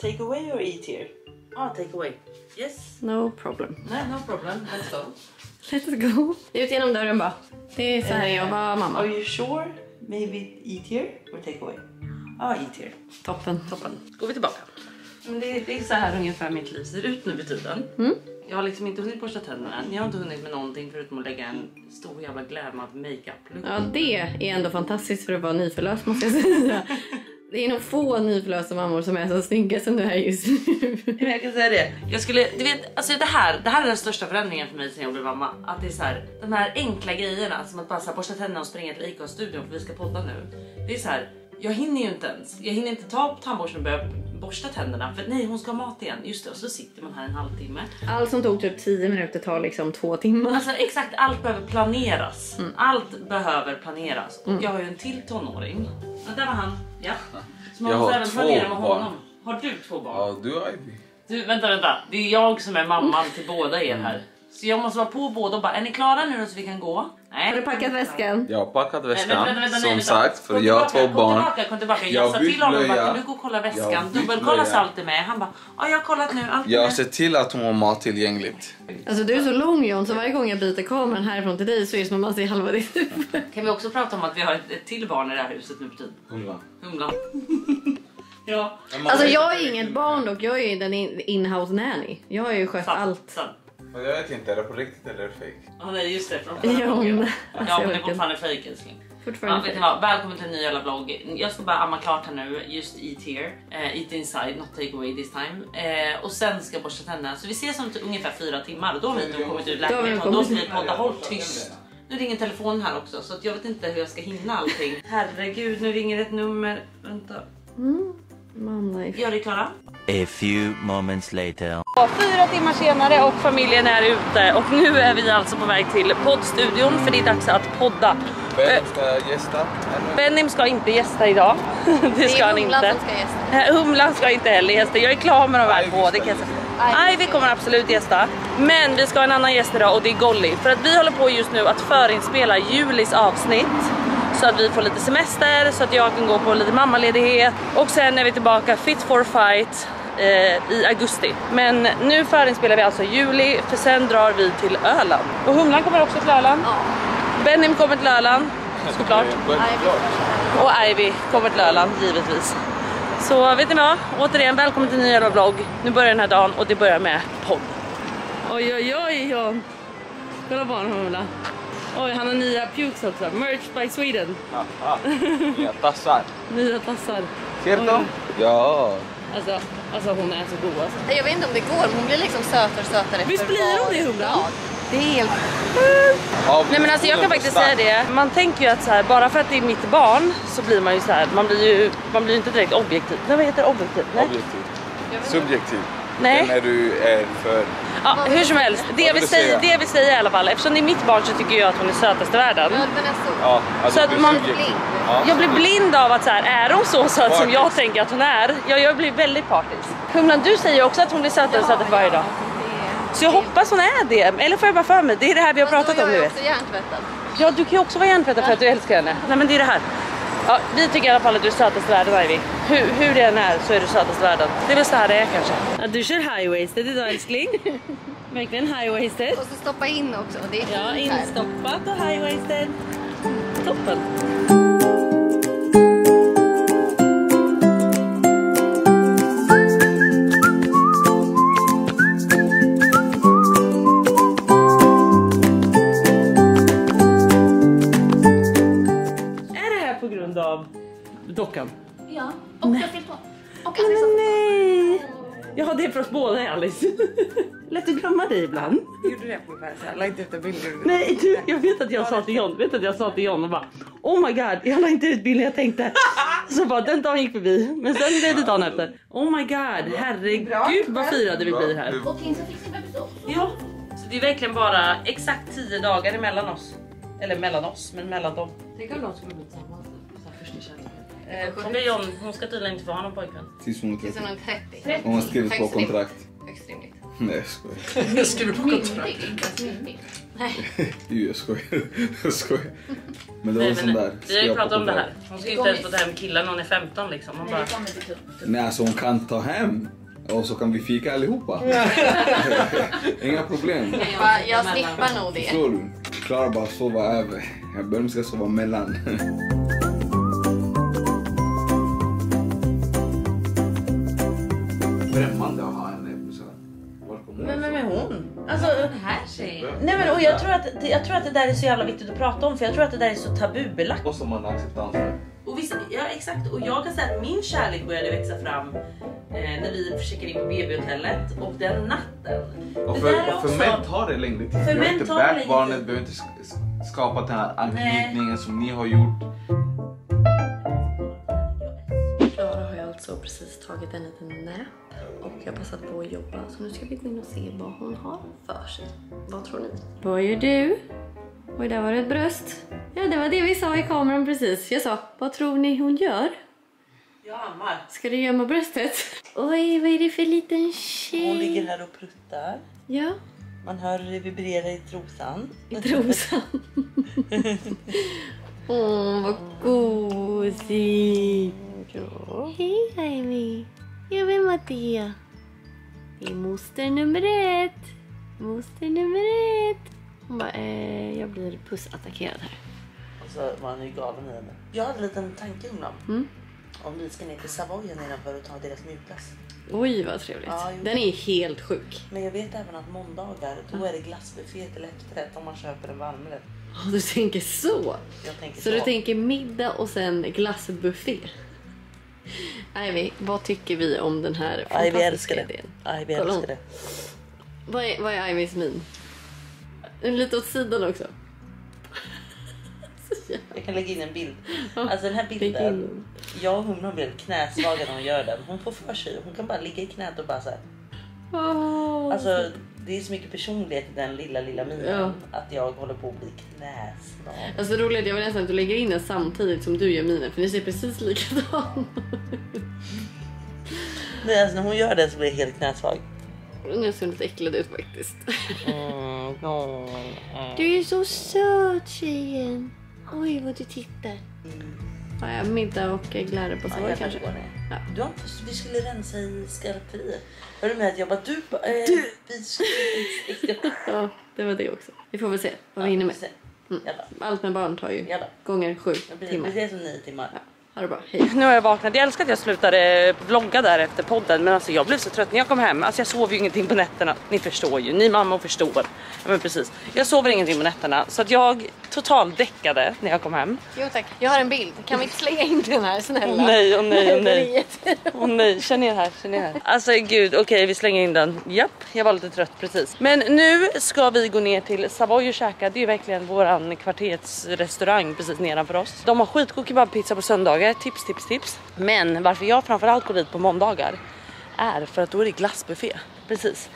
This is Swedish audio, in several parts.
Take away or eat here? Take away. Yes. No problem. No problem. Let's go. Let's go. Ut genom dörren bara. Det är så här jag var mamma. Are you sure? Maybe eat here or take away? Eat here. Toppen. Går vi tillbaka. Men det är så här ungefär mitt liv ser ut nu för tiden. Jag har liksom inte hunnit borsta tänderna än. Jag har inte hunnit med någonting förutom att lägga en stor jävla glädmad makeup. Ja, det är ändå fantastiskt för att vara nyförlös, måste jag säga. Det är nog få nyförlösa mammor som är så snygga som du är just nu. Jag kan säga det. Du vet, alltså det här är den största förändringen för mig sen jag blev mamma. Att det är så här, de här enkla grejerna som att bara så här, borsta tänderna och springa till ICA-studion för vi ska podda nu. Det är så här, jag hinner ju inte ens. Jag hinner inte ta på tandborsten och börja borsta tänderna. För nej, hon ska ha mat igen. Just det, och så sitter man här en halvtimme. Allt som tog typ 10 minuter tar liksom 2 timmar. Alltså exakt, allt behöver planeras. Allt behöver planeras. Och jag har ju en till tonåring. Och där var han. Ja. Så man jag måste har även 2 planera med barn. honom. Har du 2 barn? Ja, du har Ivy. Du, vänta. Det är jag som är mamman till båda er här. Så jag måste vara på båda och bara, är ni klara nu då så vi kan gå? Nej. Har du packat väskan? Jag har packat väskan, Vänta, som sagt, för jag har 2 barn. Kom tillbaka. Jag sa till honom bara, kan du gå och kolla väskan? Jag bytt Dubbelkolla blöja. Salt är med. Han bara, ja jag har kollat nu. Allt är Jag har med. sett till att hon har mat tillgängligt. Alltså du är så lång, John, så varje gång jag byter kameran härifrån till dig så är det som att man ser halva ditt huvud. Kan vi också prata om att vi har ett till barn i det här huset nu på tid? Humla. Ja. Alltså jag är inget barn dock, jag är ju den in-house nanny. Jag har ju skött allt. Men jag vet inte, är det på riktigt eller fake? Nej just det, från John. Ja, men det är fortfarande fake älskling. Ja, vet ni vad? Välkommen till en ny jävla vlogg. Jag ska bara amma klart här nu. Just eat here, eat inside, not take away this time. Och sen ska jag borsta tänderna. Så vi ses om ungefär 4 timmar. Och då har vi inte kommit ut lägenheten. Då ska vi podda. Håll tyst. Nu ringer telefonen här också. Så att jag vet inte hur jag ska hinna allting. Herregud, nu ringer ett nummer. Vänta. Mamma är... Gör det klara? A few moments later. 4 timmar senare och familjen är ute. Och nu är vi alltså på väg till poddstudion. För det är dags att podda. Vem ska gästa? Benim ska inte gästa idag. Det ska han inte. Humlan ska inte heller gästa. Jag är klar med de här 2. Det kan jag säga. Ivy kommer absolut gästa. Men vi ska ha en annan gäst idag och det är Golly. För att vi håller på just nu att förinspela Julis avsnitt. Så att vi får lite semester, så att jag kan gå på lite mammaledighet. Och sen är vi tillbaka fit for fight i augusti. Men nu förinspelar vi alltså juli, för sen drar vi till Öland. Och Humlan kommer också till Öland. Ja. Benim kommer till Öland, såklart. Och Ivy kommer till Öland, givetvis. Så vet ni vad? Återigen, välkommen till en ny jävla vlogg. Nu börjar den här dagen och det börjar med podd. Oj, John. Kolla på honom, Humla. Oj, han har nya pukes också. Merch by Sweden. Nya tassar. Nya tassar. Ser du dem? Ja. Alltså hon är så god alltså. Jag vet inte om det går, men hon blir liksom sötare och sötare. Visst blir hon det, Humla? Ja, det är helt... Nej men alltså jag kan faktiskt säga det. Man tänker ju att så här, bara för att det är mitt barn så blir man ju så här, man blir ju inte direkt objektiv. Nej, vad heter det? Objektiv? Nej. Objektiv. Subjektiv. Nej. När du är för... Ja, hur som helst. Det jag vill säga i alla fall. Eftersom det är mitt barn så tycker jag att hon är sötast i världen. Ja, den är så... Ja, alltså Så att du är man- subjektiv. Ja. Jag blir blind av att så här, är hon så söt som jag tänker att hon är? Jag blir väldigt partisk. Humlan, du säger också att hon blir sötare och sötare för varje dag. Så jag hoppas hon är det. Eller får jag bara för mig? Det är det här vi har pratat om nu. Jag är också hjärntvättad. Ja, du kan ju också vara hjärntvättad för att du älskar henne. Nej men det är det här. Ja, vi tycker i alla fall att du är sötast i världen, Ivy. Hur det än är så är du sötast i världen. Det är väl så här det är kanske. Ja, du kör high-waisted idag, älskling. Verkligen high-waisted. Och så stoppa in också. Och det är Ja, fint här. instoppat och high-waisted. Toppen. Är det här på grund av dockan? Ja, och jag fyllt på. Och Nej! Ja, det är för oss båda, Alice. Lätt att glömma dig ibland. Gjorde det på färg? Jag la inte ut en bild. Nej, du, jag vet att jag sa till John och bara, oh my god, jag la inte ut bilden jag tänkte. Så bara, den dagen gick förbi. Men sen blev det dagen efter. Oh my god, herregud vad firade vi blir här. Och Kinsa fick sin bebis. Ja, så det är verkligen bara exakt 10 dagar emellan oss. Eller mellan oss, men mellan dem. Tänk om de skulle bli tillsammans. Fråga John, hon ska tydligen inte få ha någon pojkvän. Tills hon är Tills 30. hon är 30. Hon har skrivit på Högst rimligt. kontrakt. Högst rimligt. Nej, jag skojar. Jag skriver på kontrakt. Jag skojar. Men det var sån där. Vi har ju pratat om det här. Hon ska inte ens få ta hem killar när hon är 15 liksom. Hon bara... Nej, alltså hon kan ta hem. Och så kan vi fika allihopa. Inga problem. Jag slipper nog det. Förstår du? Klara bara sova över. Jag börjar ska sova mellan. Främmande att ha henne. Men vem är hon? Alltså, den här tjejen. Nej men och jag tror att det där är så jävla viktigt att prata om. För jag tror att det där är så tabubelagt. Och som man har acceptans för. Och vissa, ja exakt, och jag kan säga att min kärlek började växa fram när vi checkade in på BB-hotellet och den natten. Och för män tar det längre tid. Jag har inte bärt barnet, behöver inte skapa den här anknytningen som ni har gjort. Klara har ju alltså precis tagit en liten nap och jag har passat på att jobba. Så nu ska vi gå in och se vad hon har för sig. Vad tror ni? Vad gör du? Oj, där var det ett bröst. Ja, det var det vi sa i kameran precis. Jag sa, vad tror ni hon gör? Jag ammar. Ska du gömma bröstet? Oj, vad är det för liten tjej? Hon ligger här och pruttar. Ja. Man hör hur det vibrerar i trosan. I trosan. Åh, vad gosigt. Ja. Hej, Amy. Jag vill Mattia. Det är moster nummer 1. Moster nummer 1. Hon bara, jag blir pussattackerad här. Och så var han ju galen i henne. Jag hade en liten tanke om om vi ska ner till Savoy nedanför och ta deras mjukglass. Oj, vad trevligt. Ja, den är helt sjuk. Men jag vet även att måndagar, då är det glassbuffé till efterrätt om man köper en varmrätt. Oh, du tänker så? Jag tänker så. Du tänker middag och sen glassbuffé? Ivy, vad tycker vi om den här fantastiska idén? Ivy älskar det. Vad är Ivys min? Lite åt sidan också. Jag kan lägga in en bild. Alltså den här bilden. Jag och hon blir knäsvaga när hon gör den. Hon får för sig. Hon kan bara ligga i knät och bara så här. Alltså det är så mycket personlighet i den lilla minen. Att jag håller på att bli knäsvag. Alltså roligt, jag vill nästan att du lägger in den samtidigt som du gör minen. För ni ser precis likadan. Nej, alltså när hon gör det så blir jag helt knäsvag. Nu ser lite äcklad ut faktiskt. Du är så söt, tjejen. Oj, vad du tittar. Har jag middag och glädje på Savoy kanske? Ja. Du har inte, vi skulle rensa i skalperiet. Hör du med att jag bara, Ja, det var det också. Vi får väl se vad vi hinner med. Allt med barn tar ju gånger 7 timmar. Det är som 9 timmar. Ja. Ha det bra, hej. Nu har jag vaknat. Jag älskar att jag slutade vlogga där efter podden. Men alltså jag blev så trött när jag kom hem. Alltså jag sov ju ingenting på nätterna. Ni förstår ju, ni mamma förstår. Ja men precis. Jag sover ingenting på nätterna. Så att jag totalt däckade när jag kom hem. Jo tack, jag har en bild. Kan vi inte slänga in den här snälla? Nej. Åh nej, känn ner här. Alltså gud, okej, vi slänger in den. Japp, jag var lite trött precis. Men nu ska vi gå ner till Savoy och käka. Det är ju verkligen våran kvartersrestaurang precis nedanför oss. De har skitgod kebabpizza på söndagar. Tips. Men varför jag framförallt går dit på måndagar är för att då är det glassbuffé. Precis.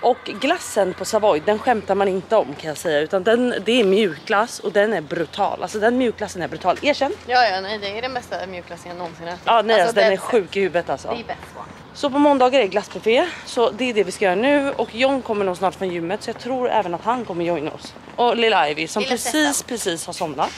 Och glassen på Savoy, den skämtar man inte om kan jag säga. Utan det är mjukglass och den är brutal. Alltså den mjukglassen är brutal. Erkänn? Ja, nej, det är den bästa mjukglassen jag någonsin ätit. Ja, nej, alltså den är sjuk i huvudet alltså. Det är bäst. Så på måndagar är det glassbuffé. Så det är det vi ska göra nu. Och John kommer nog snart från gymmet. Så jag tror även att han kommer joina oss. Och lilla Ivy som precis har somnat.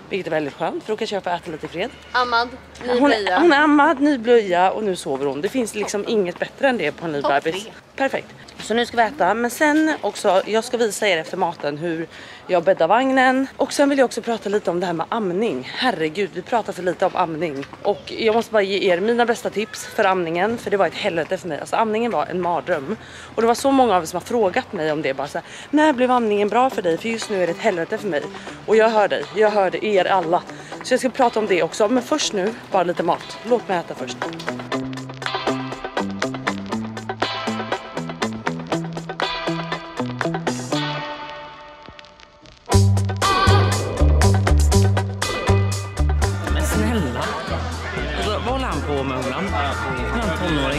Vilket är väldigt skönt för då kan jag få äta lite i fred. Ammad, ny blöja. Hon är ammad, ny blöja och nu sover hon. Det finns liksom inget bättre än det på en ny bebis. Perfekt. Så nu ska vi äta. Men sen också, jag ska visa er efter maten hur jag bäddar vagnen. Och sen vill jag också prata lite om det här med amning. Herregud, vi pratar för lite om amning. Och jag måste bara ge er mina bästa tips för amningen. För det var ett helvete för mig. Alltså amningen var en mardröm. Och det var så många av er som har frågat mig om det. Bara så här, när blev amningen bra för dig? För just nu är det ett helvete för mig. Och jag hör dig, jag hör er alla. Så jag ska prata om det också. Men först nu, bara lite mat. Låt mig äta först.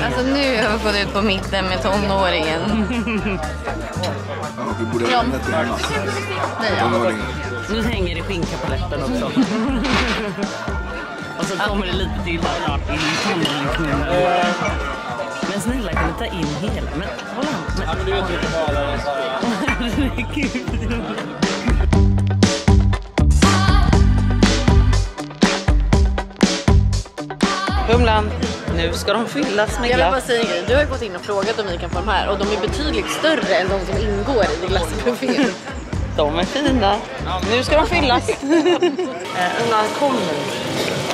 Alltså nu har vi fått ut på mitten med tonåringen. Ja, vi borde ha lämnat till henne. Tonåringen. Nu hänger det skinka på läppen också. Och så kommer det lite till snart i tonåringen. Men snälla kan du ta in hela? Men håll on. Men du vet inte vad det är. Herregud. Humlan, nu ska de fyllas med glass. Jag vill bara säga en grej. Du har ju gått in och frågat om vi kan få de här. Och de är betydligt större än de som ingår i glassbuffén. De är fina. Nu ska de fyllas. Humlan kommer.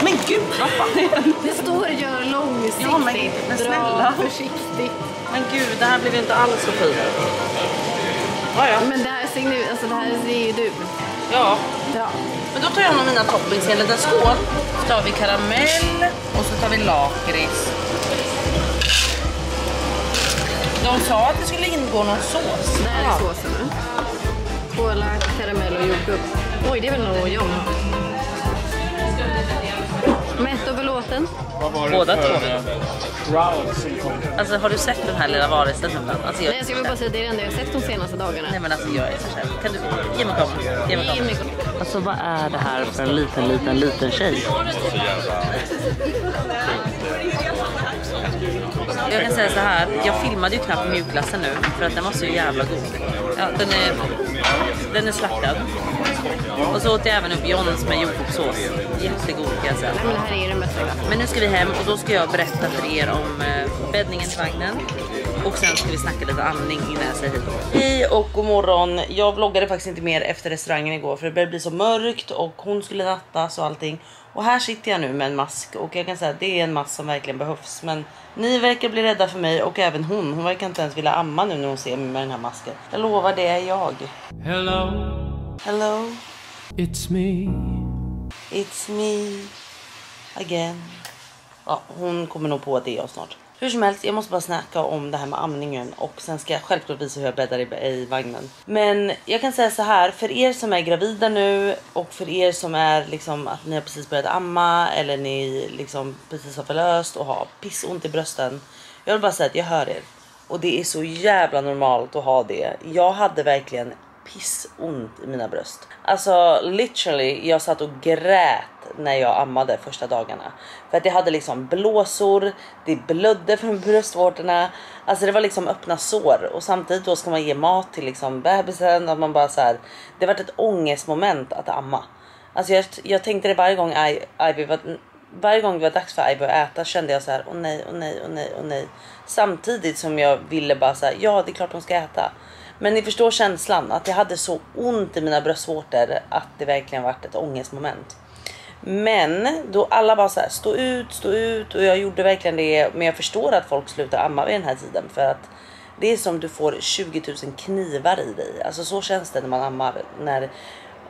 Men gud, vad fan. Det står gör långsiktigt. Ja, men snälla. Dra försiktigt. Men gud, det här blev inte alls så fint. Ja. Men det här ser ju du. Ja. Bra. Men då tar jag med mina toppings i en liten skål. Så tar vi karamell och så tar vi lakrits. De sa att det skulle ingå någon sås. Det här är såsen nu. Kola, karamell och jordgubb. Oj, det är väl nog jag. Mätt och belåten. Båda två. Alltså har du sett den här lilla varelsen? Alltså, Nej, jag vill bara säga att det är det enda jag har sett de senaste dagarna. Nej men alltså jag är så kär. Kan du ge mig kameran? Alltså vad är det här för en liten tjej? Jag kan säga så här, jag filmade ju knappt mjukglassen nu för att den var så jävla god. Ja, den är slaktad. Och så åt jag även upp Johns med jordgubbssås. Jättegod kan jag säga. Nej, men det här är den bästa. Men nu ska vi hem och då ska jag berätta för er om bäddningen till vagnen. Och sen ska vi snacka lite andning innan jag säger hej och god morgon. Jag vloggade faktiskt inte mer efter restaurangen igår för det började bli så mörkt och hon skulle nattas och allting. Och här sitter jag nu med en mask och jag kan säga att det är en mask som verkligen behövs. Men ni verkar bli rädda för mig och även hon verkar inte ens vilja amma nu när hon ser mig med den här masken. Jag lovar, det är jag. Hello. It's me. It's me again. Ja, hon kommer nog på att det är jag snart. Hur som helst, jag måste bara snacka om det här med amningen. Och sen ska jag självklart visa hur jag bäddar i vagnen. Men jag kan säga så här, för er som är gravida nu och för er som är liksom att ni har precis börjat amma eller ni liksom precis har förlöst och har pissont i brösten. Jag vill bara säga att jag hör er. Och det är så jävla normalt att ha det. Jag hade verkligen pissont i mina bröst. Alltså literally, jag satt och grät när jag ammade första dagarna. För att jag hade liksom blåsor, det blödde från bröstvårtorna. Alltså det var liksom öppna sår. Och samtidigt då ska man ge mat till liksom bebisen. Och man bara så här, det var ett ångestmoment att amma. Alltså jag tänkte det varje gång varje gång det var dags för Ivy att äta kände jag så här, åh nej. Samtidigt som jag ville bara så här, ja det är klart hon ska äta. Men ni förstår känslan att jag hade så ont i mina bröstvårtor att det verkligen varit ett ångestmoment. Men då alla bara så här, stå ut och jag gjorde verkligen det. Men jag förstår att folk slutar amma vid den här tiden för att det är som du får 20 000 knivar i dig. Alltså så känns det när man ammar,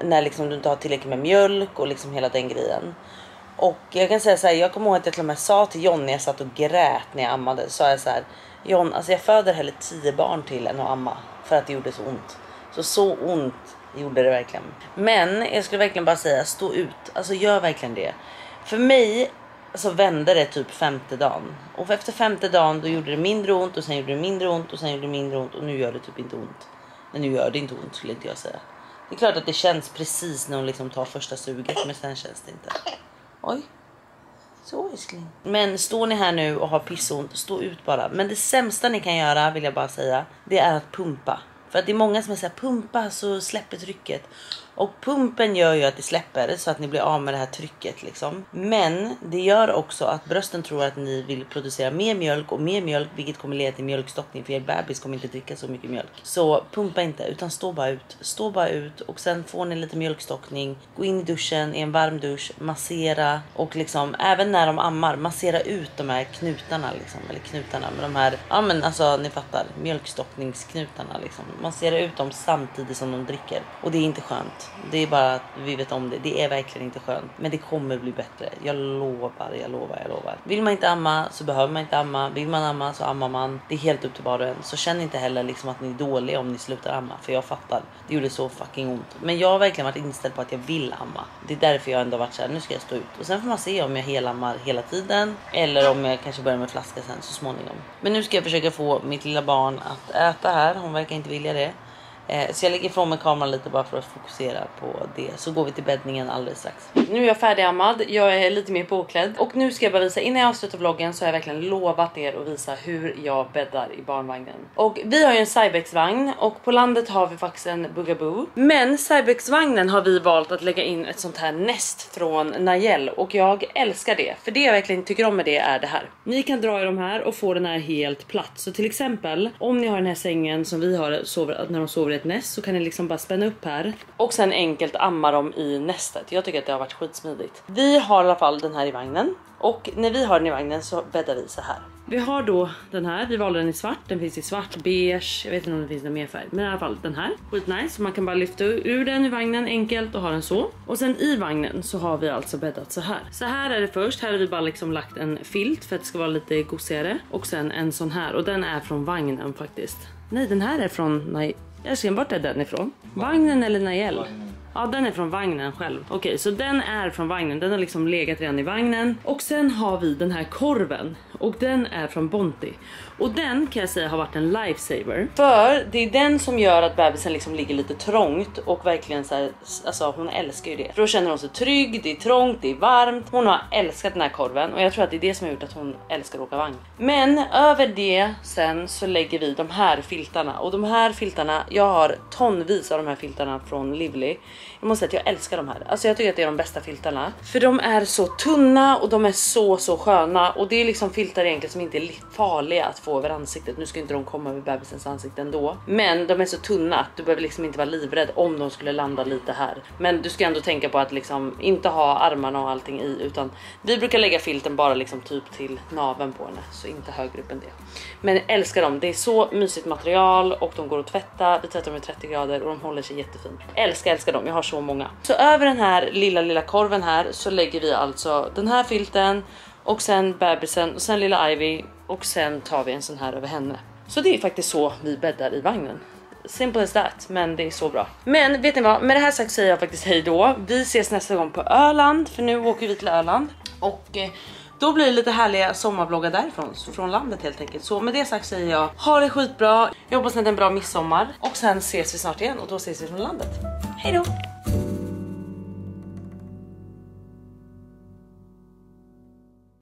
när liksom du inte har tillräckligt med mjölk och liksom hela den grejen. Och jag kan säga så här, jag kommer ihåg att jag till och med sa till John när jag satt och grät när jag ammade, sa jag så här, John, alltså jag föder hellre 10 barn till än att amma för att det gjorde så ont. Så ont gjorde det verkligen. Men jag skulle verkligen bara säga, stå ut. Alltså gör verkligen det. För mig så vände det typ 5:e dagen. Och efter 5:e dagen då gjorde det mindre ont och sen gjorde det mindre ont och sen gjorde det mindre ont och nu gör det typ inte ont. Men nu gör det inte ont skulle inte jag säga. Det är klart att det känns precis när hon liksom tar första suget, men sen känns det inte. Oj. Så älskling. Men står ni här nu och har pissont, stå ut bara. Men det sämsta ni kan göra, vill jag bara säga, det är att pumpa. För att det är många som säger pumpa så släpper trycket. Och pumpen gör ju att det släpper så att ni blir av med det här trycket liksom. Men det gör också att brösten tror att ni vill producera mer mjölk och mer mjölk, vilket kommer leda till mjölkstockning, för er bebis kommer inte dricka så mycket mjölk. Så pumpa inte, utan stå bara ut och sen får ni lite mjölkstockning. Gå in i duschen, i en varm dusch, massera och liksom även när de ammar, massera ut de här knutarna liksom, eller knutarna med de här, ja men alltså ni fattar, mjölkstockningsknutarna liksom. Massera ut dem samtidigt som de dricker och det är inte skönt. Det är bara att vi vet om det. Det är verkligen inte skönt. Men det kommer bli bättre. Jag lovar. Vill man inte amma så behöver man inte amma. Vill man amma så ammar man. Det är helt upp till var och en. Så känn inte heller liksom att ni är dåliga om ni slutar amma. För jag fattar. Det gjorde så fucking ont. Men jag har verkligen varit inställd på att jag vill amma. Det är därför jag ändå varit så här. Nu ska jag stå ut. Och sen får man se om jag helammar hela tiden. Eller om jag kanske börjar med flaska sen så småningom. Men nu ska jag försöka få mitt lilla barn att äta här. Hon verkar inte vilja det. Så jag lägger ifrån mig kameran lite bara för att fokusera på det. Så går vi till bäddningen alldeles strax. Nu är jag färdigammad, jag är lite mer påklädd. Och nu ska jag bara visa, innan jag avslutar vloggen så har jag verkligen lovat er att visa hur jag bäddar i barnvagnen. Och vi har ju en Cybex-vagn och på landet har vi faktiskt en Bugaboo. Men Cybex-vagnen har vi valt att lägga in ett sånt här nest från Nayel. Och jag älskar det, för det jag verkligen tycker om med det är det här. Ni kan dra i de här och få den här helt platt. Så till exempel, om ni har den här sängen som vi har när de sover i ett nest, så kan ni liksom bara spänna upp här och sen enkelt amma dem i nästet. Jag tycker att det har varit skitsmidigt. Vi har i alla fall den här i vagnen. Och när vi har den i vagnen så bäddar vi så här. Vi har då den här, vi valde den i svart. Den finns i svart, beige, jag vet inte om det finns någon mer färg. Men i alla fall den här, skitnice. Man kan bara lyfta ur den i vagnen enkelt och ha den så. Och sen i vagnen så har vi alltså bäddat så här. Så här är det först, här har vi bara liksom lagt en filt för att det ska vara lite gosigare. Och sen en sån här, och den är från vagnen faktiskt. Nej, den här är från, jag ser vart är den ifrån. Vagnen eller Nayel? Ja, den är från vagnen själv. Okej, så den är från vagnen. Den har liksom legat redan i vagnen. Och sen har vi den här korven. Och den är från Bonti. Och den kan jag säga har varit en lifesaver. För det är den som gör att bebisen liksom ligger lite trångt. Och verkligen så här, alltså hon älskar ju det. För då känner hon sig trygg, det är trångt, det är varmt. Hon har älskat den här korven. Och jag tror att det är det som har gjort att hon älskar att åka vagn. Men över det sen så lägger vi de här filtarna. Och de här filtarna, jag har tonvis av de här filtarna från Lively. Jag måste säga att jag älskar de här. Alltså jag tycker att det är de bästa filtarna. För de är så tunna och de är så sköna. Och det är liksom filtar egentligen som inte är farliga att få över ansiktet. Nu ska inte de komma över bebisens ansikte ändå. Men de är så tunna att du behöver liksom inte vara livrädd om de skulle landa lite här. Men du ska ändå tänka på att liksom inte ha armarna och allting i. Utan vi brukar lägga filten bara liksom typ till naveln på henne. Så inte högre upp än det. Men älskar dem. Det är så mysigt material och de går att tvätta. Vi tvättar dem i 30 grader och de håller sig jättefint. Älskar dem. Jag har så många. Så över den här lilla korven här så lägger vi alltså den här filten och sen bebisen och sen lilla Ivy och sen tar vi en sån här över henne. Så det är faktiskt så vi bäddar i vagnen. Simple as that, men det är så bra. Men vet ni vad, med det här sagt säger jag faktiskt hej då. Vi ses nästa gång på Öland, för nu åker vi till Öland. Och då blir det lite härliga sommarvloggar därifrån, från landet helt enkelt. Så med det sagt säger jag, ha det skitbra. Jag hoppas att det är en bra midsommar. Och sen ses vi snart igen och då ses vi från landet. Hej då!